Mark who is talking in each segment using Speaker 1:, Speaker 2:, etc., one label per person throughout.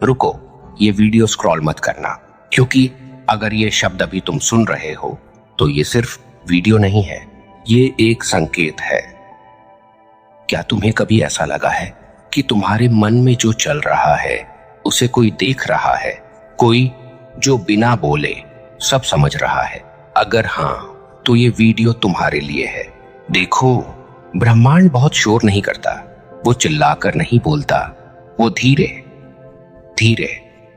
Speaker 1: रुको, ये video scroll मत करना, क्योंकि अगर ये शब्द अभी तुम सुन रहे हो तो ये सिर्फ वीडियो नहीं है, ये एक संकेत है। क्या तुम्हें कभी ऐसा लगा है कि तुम्हारे मन में जो चल रहा है उसे कोई देख रहा है, कोई जो बिना बोले सब समझ रहा है? अगर हाँ, तो ये वीडियो तुम्हारे लिए है। देखो, ब्रह्मांड बहुत शोर नहीं करता, वो चिल्लाकर नहीं बोलता, वो धीरे धीरे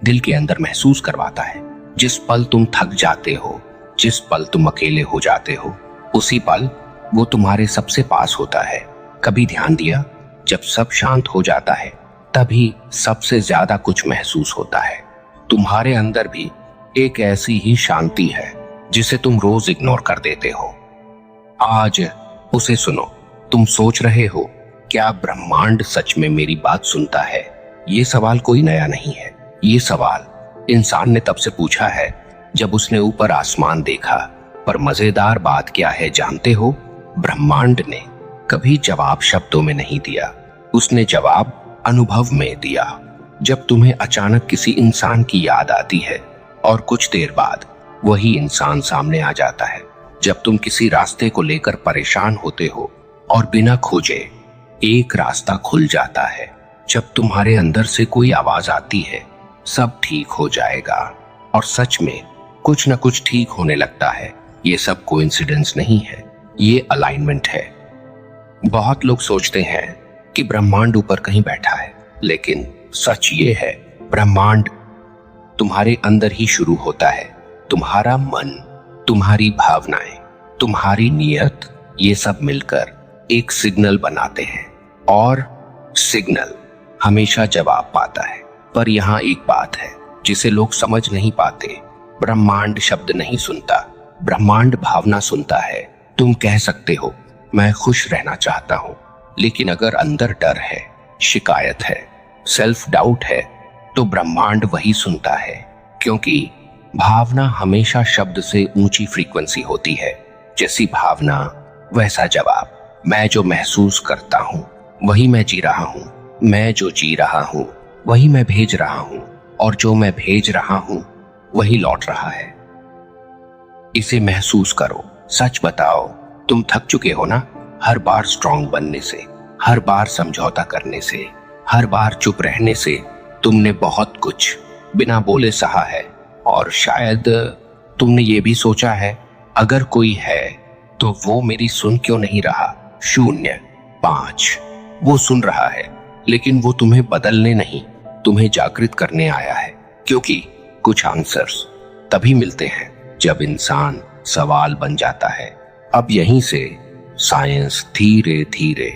Speaker 1: दिल के अंदर महसूस करवाता है। जिस पल तुम थक जाते हो, जिस पल तुम अकेले हो जाते हो, उसी पल वो तुम्हारे सबसे पास होता है। कभी ध्यान दिया, जब सब शांत हो जाता है तभी सबसे ज्यादा कुछ महसूस होता है। तुम्हारे अंदर भी एक ऐसी ही शांति है जिसे तुम रोज इग्नोर कर देते हो। आज उसे सुनो। तुम सोच रहे हो, क्या ब्रह्मांड सच में मेरी बात सुनता है? ये सवाल कोई नया नहीं है। ये सवाल इंसान ने तब से पूछा है जब उसने ऊपर आसमान देखा। पर मजेदार बात क्या है जानते हो? ब्रह्मांड ने कभी जवाब शब्दों में नहीं दिया, उसने जवाब अनुभव में दिया। जब तुम्हें अचानक किसी इंसान की याद आती है और कुछ देर बाद वही इंसान सामने आ जाता है, जब तुम किसी रास्ते को लेकर परेशान होते हो और बिना खोजे एक रास्ता खुल जाता है, जब तुम्हारे अंदर से कोई आवाज आती है, सब ठीक हो जाएगा, और सच में कुछ न कुछ ठीक होने लगता है। ये सब कोइंसिडेंस नहीं है, ये अलाइनमेंट है। बहुत लोग सोचते हैं कि ब्रह्मांड ऊपर कहीं बैठा है, लेकिन सच ये है, ब्रह्मांड तुम्हारे अंदर ही शुरू होता है। तुम्हारा मन, तुम्हारी भावनाएं, तुम्हारी नीयत, ये सब मिलकर एक सिग्नल बनाते हैं, और सिग्नल हमेशा जवाब पाता है। पर यहाँ एक बात है जिसे लोग समझ नहीं पाते। ब्रह्मांड शब्द नहीं सुनता, ब्रह्मांड भावना सुनता है। तुम कह सकते हो मैं खुश रहना चाहता हूं, लेकिन अगर अंदर डर है, शिकायत है, सेल्फ डाउट है, तो ब्रह्मांड वही सुनता है, क्योंकि भावना हमेशा शब्द से ऊंची फ्रीक्वेंसी होती है। जैसी भावना वैसा जवाब। मैं जो महसूस करता हूं वही मैं जी रहा हूं, मैं जो जी रहा हूं वही मैं भेज रहा हूं, और जो मैं भेज रहा हूं वही लौट रहा है। इसे महसूस करो। सच बताओ, तुम थक चुके हो ना? हर बार स्ट्रांग बनने से, हर बार समझौता करने से, हर बार चुप रहने से। तुमने बहुत कुछ बिना बोले सहा है, और शायद तुमने ये भी सोचा है, अगर कोई है तो वो मेरी सुन क्यों नहीं रहा? 0, 5, वो सुन रहा है, लेकिन वो तुम्हें बदलने नहीं, तुम्हें जागृत करने आया है। क्योंकि कुछ आंसर्स तभी मिलते हैं जब इंसान सवाल बन जाता है। अब यहीं से साइंस धीरे धीरे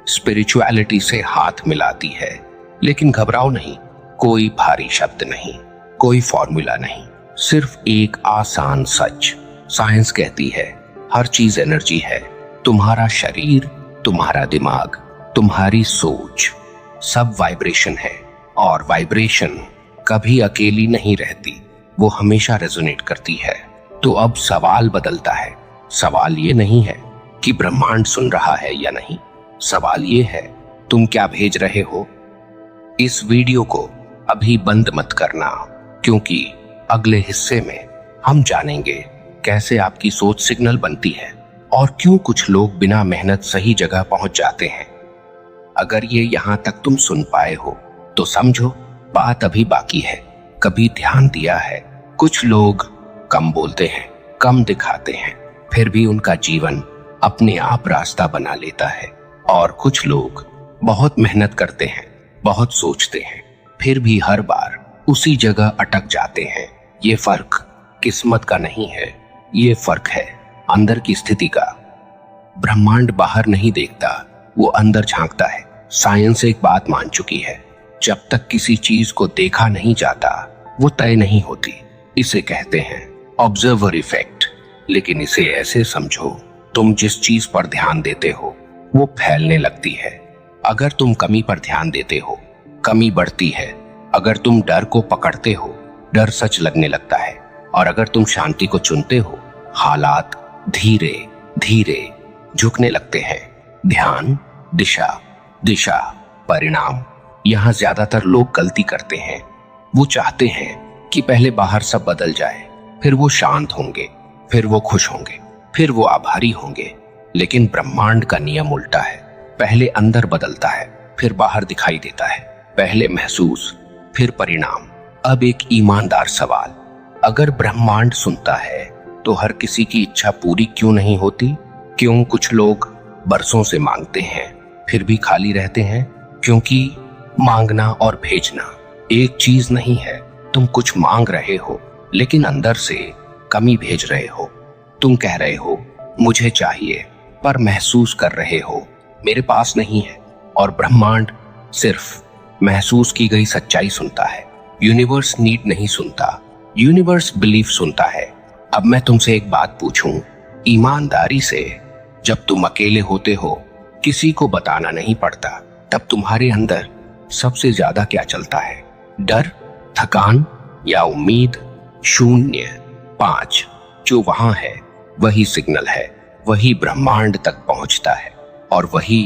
Speaker 1: स्पिरिचुअलिटी से हाथ मिलाती है। लेकिन घबराओ नहीं, कोई भारी शब्द नहीं, कोई फॉर्मूला नहीं, सिर्फ एक आसान सच। साइंस कहती है हर चीज एनर्जी है। तुम्हारा शरीर, तुम्हारा दिमाग, तुम्हारी सोच, सब वाइब्रेशन है, और वाइब्रेशन कभी अकेली नहीं रहती, वो हमेशा रेजोनेट करती है। तो अब सवाल बदलता है। सवाल ये नहीं है कि ब्रह्मांड सुन रहा है या नहीं, सवाल ये है तुम क्या भेज रहे हो। इस वीडियो को अभी बंद मत करना, क्योंकि अगले हिस्से में हम जानेंगे कैसे आपकी सोच सिग्नल बनती है, और क्यों कुछ लोग बिना मेहनत सही जगह पहुंच जाते हैं। अगर ये यहां तक तुम सुन पाए हो तो समझो बात अभी बाकी है। कभी ध्यान दिया है, कुछ लोग कम बोलते हैं, कम दिखाते हैं, फिर भी उनका जीवन अपने आप रास्ता बना लेता है। और कुछ लोग बहुत मेहनत करते हैं, बहुत सोचते हैं, फिर भी हर बार उसी जगह अटक जाते हैं। ये फर्क किस्मत का नहीं है, ये फर्क है अंदर की स्थिति का। ब्रह्मांड बाहर नहीं देखता, वो अंदर झांकता है। साइंस एक बात मान चुकी है, जब तक किसी चीज को देखा नहीं जाता वो तय नहीं होती। इसे कहते हैं ऑब्जर्वर इफेक्ट। लेकिन इसे ऐसे समझो, तुम जिस चीज पर ध्यान देते हो वो फैलने लगती है। अगर तुम कमी पर ध्यान देते हो, कमी बढ़ती है। अगर तुम डर को पकड़ते हो, डर सच लगने लगता है। और अगर तुम शांति को चुनते हो, हालात धीरे धीरे झुकने लगते हैं। ध्यान, दिशा, दिशा, परिणाम। यहां ज्यादातर लोग गलती करते हैं, वो चाहते हैं कि पहले बाहर सब बदल जाए, फिर वो शांत होंगे, फिर वो खुश होंगे, फिर वो आभारी होंगे। लेकिन ब्रह्मांड का नियम उल्टा है। पहले अंदर बदलता है, फिर बाहर दिखाई देता है। पहले महसूस, फिर परिणाम। अब एक ईमानदार सवाल, अगर ब्रह्मांड सुनता है तो हर किसी की इच्छा पूरी क्यों नहीं होती? क्यों कुछ लोग बरसों से मांगते हैं फिर भी खाली रहते हैं? क्योंकि मांगना और भेजना एक चीज नहीं है। तुम कुछ मांग रहे हो लेकिन अंदर से कमी भेज रहे हो। तुम कह रहे हो मुझे चाहिए, पर महसूस कर रहे हो मेरे पास नहीं है। और ब्रह्मांड सिर्फ महसूस की गई सच्चाई सुनता है। यूनिवर्स नीड नहीं सुनता, यूनिवर्स बिलीफ सुनता है। अब मैं तुमसे एक बात पूछूं ईमानदारी से, जब तुम अकेले होते हो, किसी को बताना नहीं पड़ता, तब तुम्हारे अंदर सबसे ज्यादा क्या चलता है? डर, थकान या उम्मीद? 0, 5 जो वहां है वही सिग्नल है, वही ब्रह्मांड तक पहुंचता है और वही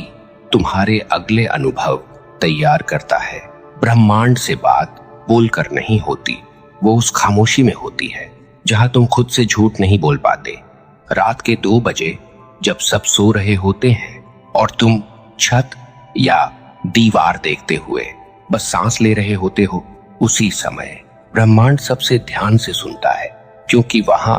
Speaker 1: तुम्हारे अगले अनुभव तैयार करता है। ब्रह्मांड से बात बोलकर नहीं होती, वो उस खामोशी में होती है जहां तुम खुद से झूठ नहीं बोल पाते। रात के 2 बजे जब सब सो रहे होते हैं और तुम छत या दीवार देखते हुए बस सांस ले रहे होते हो, उसी समय ब्रह्मांड सबसे ध्यान से सुनता है, क्योंकि वहां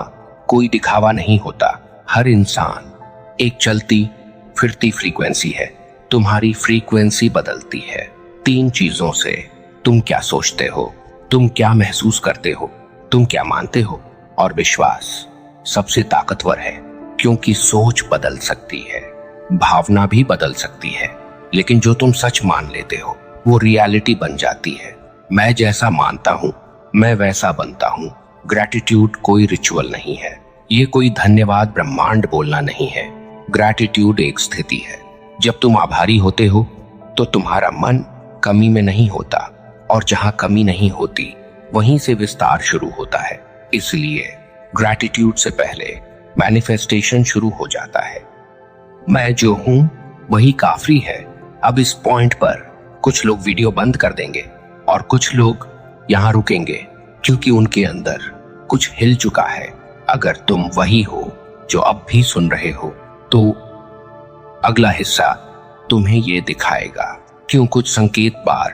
Speaker 1: कोई दिखावा नहीं होता। हर इंसान एक चलती फिरती फ्रीक्वेंसी है। तुम्हारी फ्रीक्वेंसी बदलती है 3 चीजों से। तुम क्या सोचते हो, तुम क्या महसूस करते हो, तुम क्या मानते हो, और विश्वास सबसे ताकतवर है, क्योंकि सोच बदल सकती है, भावना भी बदल सकती है, लेकिन जो तुम सच मान लेते हो वो रियलिटी बन जाती है। मैं जैसा मानता हूं मैं वैसा बनता हूं। ग्रैटिट्यूड कोई रिचुअल नहीं है, ये कोई धन्यवाद ब्रह्मांड बोलना नहीं है। ग्रैटिट्यूड एक स्थिति है। जब तुम आभारी होते हो तो तुम्हारा मन कमी में नहीं होता, और जहां कमी नहीं होती वहीं से विस्तार शुरू होता है। इसलिए ग्रैटिट्यूड से पहले मैनिफेस्टेशन शुरू हो जाता है। मैं जो हूं वही काफी है। अब इस पॉइंट पर कुछ लोग वीडियो बंद कर देंगे और कुछ लोग यहां रुकेंगे, क्योंकि उनके अंदर कुछ हिल चुका है। अगर तुम वही हो जो अब भी सुन रहे हो, तो अगला हिस्सा तुम्हें ये दिखाएगा क्यों कुछ संकेत बार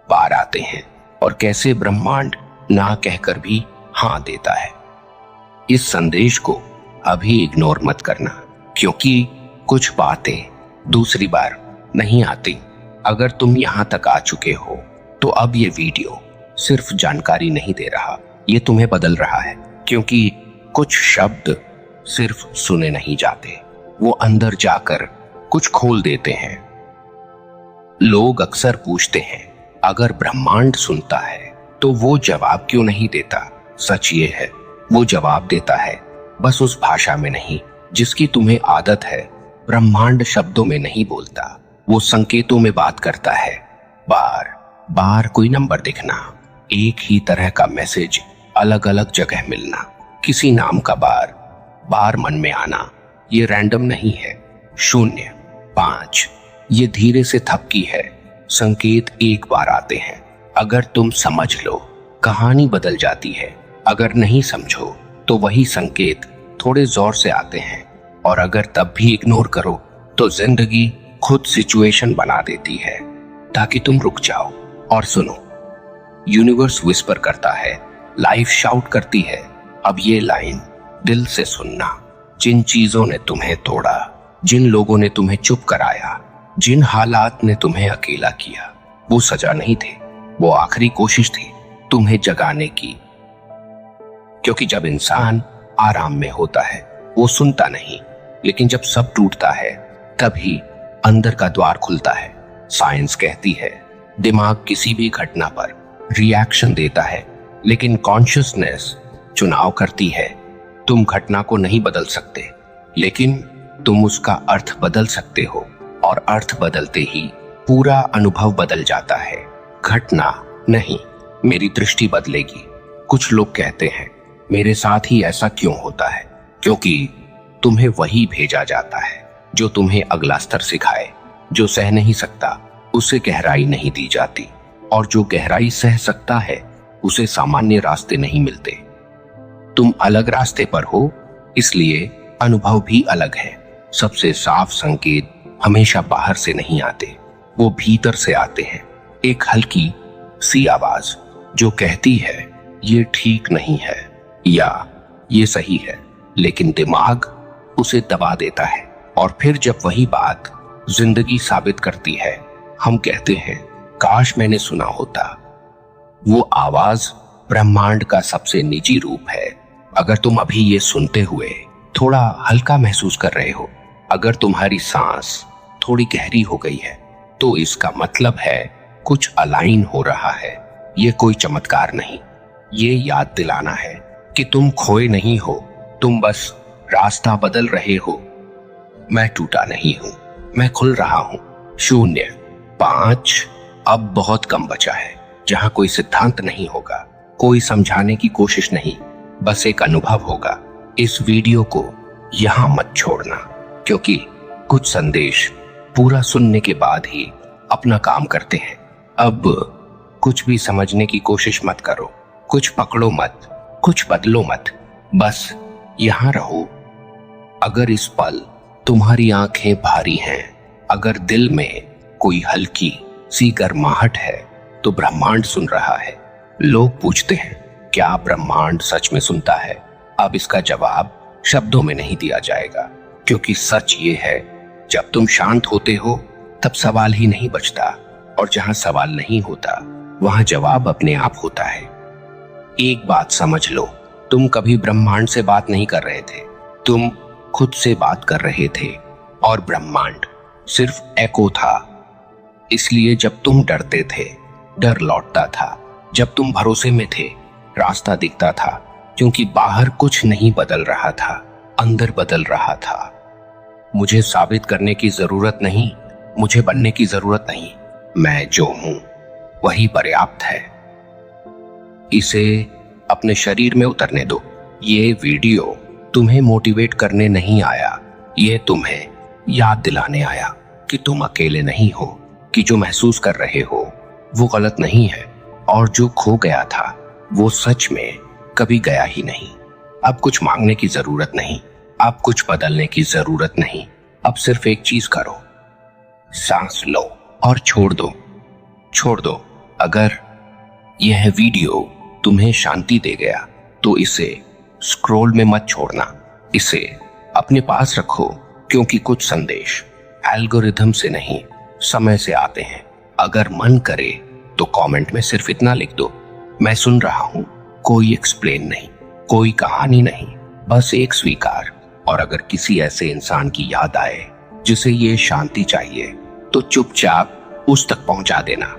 Speaker 1: बार आते हैं और कैसे ब्रह्मांड ना कहकर भी हां देता है। इस संदेश को अभी इग्नोर मत करना, क्योंकि कुछ बातें दूसरी बार नहीं आती। अगर तुम यहां तक आ चुके हो तो अब ये वीडियो सिर्फ जानकारी नहीं दे रहा, ये तुम्हें बदल रहा है, क्योंकि कुछ शब्द सिर्फ सुने नहीं जाते, वो अंदर जाकर कुछ खोल देते हैं। लोग अक्सर पूछते हैं अगर ब्रह्मांड सुनता है तो वो जवाब क्यों नहीं देता? सच ये है, वो जवाब देता है, बस उस भाषा में नहीं जिसकी तुम्हें आदत है। ब्रह्मांड शब्दों में नहीं बोलता, वो संकेतों में बात करता है। बार बार कोई नंबर दिखना, एक ही तरह का मैसेज अलग अलग जगह मिलना, किसी नाम का बार बार मन में आना, ये रैंडम नहीं है। 0, 5 ये धीरे से थपकी है। संकेत एक बार आते हैं, अगर तुम समझ लो कहानी बदल जाती है, अगर नहीं समझो तो वही संकेत थोड़े जोर से आते हैं, और अगर तब भी इग्नोर करो तो जिंदगी खुद सिचुएशन बना देती है ताकि तुम रुक जाओ और सुनो। यूनिवर्स विस्पर करता है, लाइफ शाउट करती है, अब ये लाइन दिल से सुनना। जिन चीजों ने तुम्हें तोड़ा, जिन लोगों ने तुम्हें चुप कराया, जिन हालात ने तुम्हें अकेला किया, वो सजा नहीं थे, वो आखिरी कोशिश थी तुम्हें जगाने की। क्योंकि जब इंसान आराम में होता है वो सुनता नहीं, लेकिन जब सब टूटता है तभी अंदर का द्वार खुलता है। साइंस कहती है दिमाग किसी भी घटना पर रिएक्शन देता है, लेकिन कॉन्शियसनेस चुनाव करती है। तुम घटना को नहीं बदल सकते, लेकिन तुम उसका अर्थ बदल सकते हो, और अर्थ बदलते ही पूरा अनुभव बदल जाता है। घटना नहीं, मेरी दृष्टि बदलेगी। कुछ लोग कहते हैं मेरे साथ ही ऐसा क्यों होता है? क्योंकि तुम्हें वही भेजा जाता है जो तुम्हें अगला स्तर सिखाए। जो सह नहीं सकता उसे गहराई नहीं दी जाती, और जो गहराई सह सकता है उसे सामान्य रास्ते नहीं मिलते। तुम अलग रास्ते पर हो, इसलिए अनुभव भी अलग है। सबसे साफ संकेत हमेशा बाहर से नहीं आते, वो भीतर से आते हैं। एक हल्की सी आवाज जो कहती है ये ठीक नहीं है या ये सही है, लेकिन दिमाग उसे दबा देता है। और फिर जब वही बात जिंदगी साबित करती है, हम कहते हैं काश मैंने सुना होता। वो आवाज ब्रह्मांड का सबसे निजी रूप है। अगर तुम अभी ये सुनते हुए थोड़ा हल्का महसूस कर रहे हो, अगर तुम्हारी सांस थोड़ी गहरी हो गई है, तो इसका मतलब है कुछ अलाइन हो रहा है। ये कोई चमत्कार नहीं, ये याद दिलाना है कि तुम खोए नहीं हो, तुम बस रास्ता बदल रहे हो। मैं टूटा नहीं हूं, मैं खुल रहा हूं। 0, 5, अब बहुत कम बचा है, जहां कोई सिद्धांत नहीं होगा, कोई समझाने की कोशिश नहीं, बस एक अनुभव होगा। इस वीडियो को यहां मत छोड़ना, क्योंकि कुछ संदेश पूरा सुनने के बाद ही अपना काम करते हैं। अब कुछ भी समझने की कोशिश मत करो, कुछ पकड़ो मत, कुछ बदलो मत, बस यहां रहो। अगर इस पल तुम्हारी आंखें भारी हैं, अगर दिल में कोई हल्की सी गर्माहट है, तो ब्रह्मांड सुन रहा है। लोग पूछते हैं क्या ब्रह्मांड सच में सुनता है? अब इसका जवाब शब्दों में नहीं दिया जाएगा, क्योंकि सच ये है जब तुम शांत होते हो तब सवाल ही नहीं बचता, और जहां सवाल नहीं होता वहां जवाब अपने आप होता है। एक बात समझ लो, तुम कभी ब्रह्मांड से बात नहीं कर रहे थे, तुम खुद से बात कर रहे थे, और ब्रह्मांड सिर्फ एको था। इसलिए जब तुम डरते थे, डर लौटता था। जब तुम भरोसे में थे, रास्ता दिखता था, क्योंकि बाहर कुछ नहीं बदल रहा था, अंदर बदल रहा था। मुझे साबित करने की जरूरत नहीं, मुझे बनने की जरूरत नहीं, मैं जो हूं वही पर्याप्त है। इसे अपने शरीर में उतरने दो। ये वीडियो तुम्हें मोटिवेट करने नहीं आया, ये तुम्हें याद दिलाने आया कि तुम अकेले नहीं हो, कि जो महसूस कर रहे हो वो गलत नहीं है, और जो खो गया था वो सच में कभी गया ही नहीं। अब कुछ मांगने की जरूरत नहीं, अब कुछ बदलने की जरूरत नहीं। अब सिर्फ एक चीज करो, सांस लो और छोड़ दो, छोड़ दो। अगर यह वीडियो तुम्हें शांति दे गया तो इसे स्क्रॉल में मत छोड़ना, इसे अपने पास रखो, क्योंकि कुछ संदेश एल्गोरिथम से नहीं, समय से आते हैं। अगर मन करे तो कमेंट में सिर्फ इतना लिख दो, मैं सुन रहा हूं, कोई एक्सप्लेन नहीं, कोई कहानी नहीं, बस एक स्वीकार। और अगर किसी ऐसे इंसान की याद आए जिसे ये शांति चाहिए, तो चुपचाप उस तक पहुंचा देना।